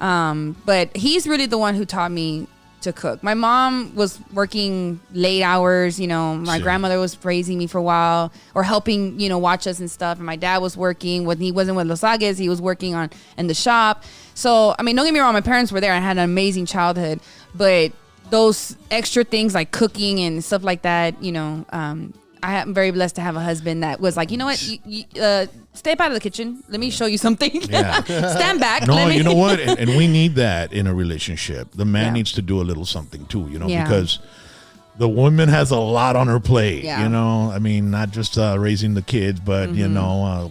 But he's really the one who taught me to cook. My mom was working late hours, my grandmother was raising me for a while or helping, watch us and stuff. And my dad was working when he wasn't with Los Agues, he was working in the shop. So, I mean, don't get me wrong, my parents were there. I had an amazing childhood, but those extra things like cooking and stuff like that, I'm very blessed to have a husband that was like, you know what, step out of the kitchen. Let me show you something. Yeah. Stand back. No, you know what? And we need that in a relationship. The man needs to do a little something too, because the woman has a lot on her plate, I mean, not just raising the kids, but,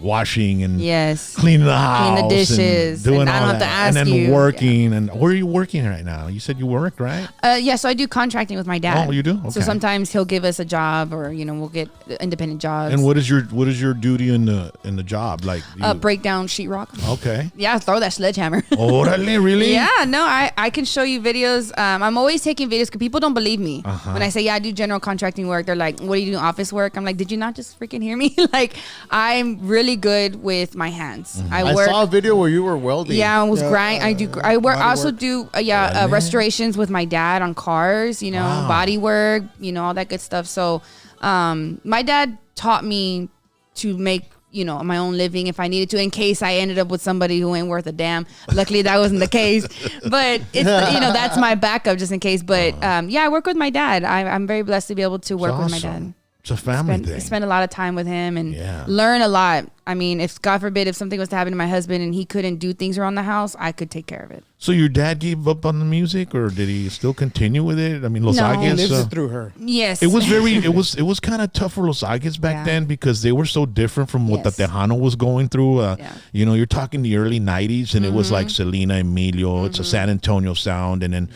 washing and cleaning the house. Clean the dishes. And doing and all I don't have to that. ask and then you. working. Yeah. And where are you working right now? You said you work, right? So I do contracting with my dad. Oh, you do? Okay. So sometimes he'll give us a job or, we'll get independent jobs. And what is your duty in the job? Like break down sheetrock. Okay. Yeah, throw that sledgehammer. Orale, really? Yeah, no, I can show you videos. I'm always taking videos because people don't believe me. When I say, I do general contracting work, they're like, what do you do, office work? I'm like, did you not just freaking hear me? Like, I'm really good with my hands. I saw a video where you were welding. Yeah, I was grinding. I also do restorations with my dad on cars, body work, all that good stuff. So my dad taught me to make my own living if I needed to, in case I ended up with somebody who ain't worth a damn. Luckily, that wasn't the case. But it's that's my backup just in case. But I work with my dad. I'm very blessed to be able to work with my dad. It's a family thing. Spend a lot of time with him and learn a lot. I mean, if God forbid, if something was to happen to my husband and he couldn't do things around the house, I could take care of it. So your dad gave up on the music, or did he still continue with it? I mean, Los Agues lives it through her. Yes, it was it was kind of tough for Los Agues back then because they were so different from what the Tejano was going through. You're talking the early '90s, and it was like Selena, Emilio. It's a San Antonio sound, and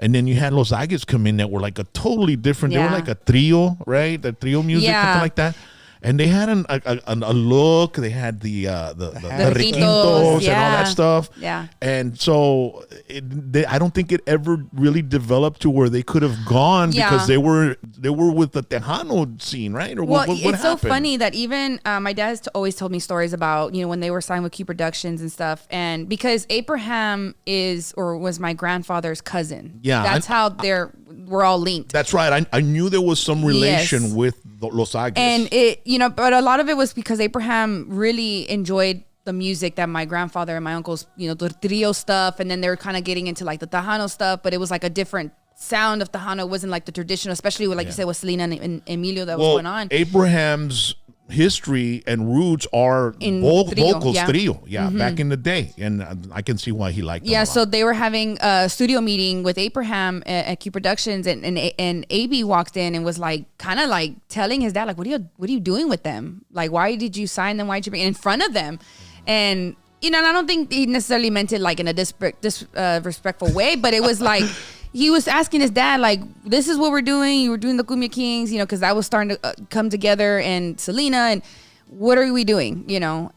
then you had Los Agues come in that were like a totally different. They were like a trio, right? The trio music, something like that. And they had a look. They had the requintos and all that stuff. Yeah. And so I don't think it ever really developed to where they could have gone because they were with the Tejano scene, right? Or what it's so funny that even my dad has always told me stories about when they were signed with Q Productions and stuff, and because Abraham was my grandfather's cousin. Yeah, that's how we're all linked. That's right. I knew there was some relation with Los Agues. And but a lot of it was because Abraham really enjoyed the music that my grandfather and my uncles, the trio stuff. And then they were kind of getting into like the Tejano stuff, but it was like a different sound of Tejano. It wasn't like the traditional, especially with, like you said, with Selena and Emilio that was going on. Abraham's history and roots are in vocals trio back in the day, and I can see why he liked them a lot. So they were having a studio meeting with Abraham at Q Productions, and AB walked in and was like kind of like telling his dad, like, what are you doing with them? Like, why did you sign them? Why did you bring in front of them? And and I don't think he necessarily meant it like in a disrespectful way, but it was like he was asking his dad, like, this is what we're doing. You were doing the Cumbia Kings, because that was starting to come together, and Selena, and what are we doing, But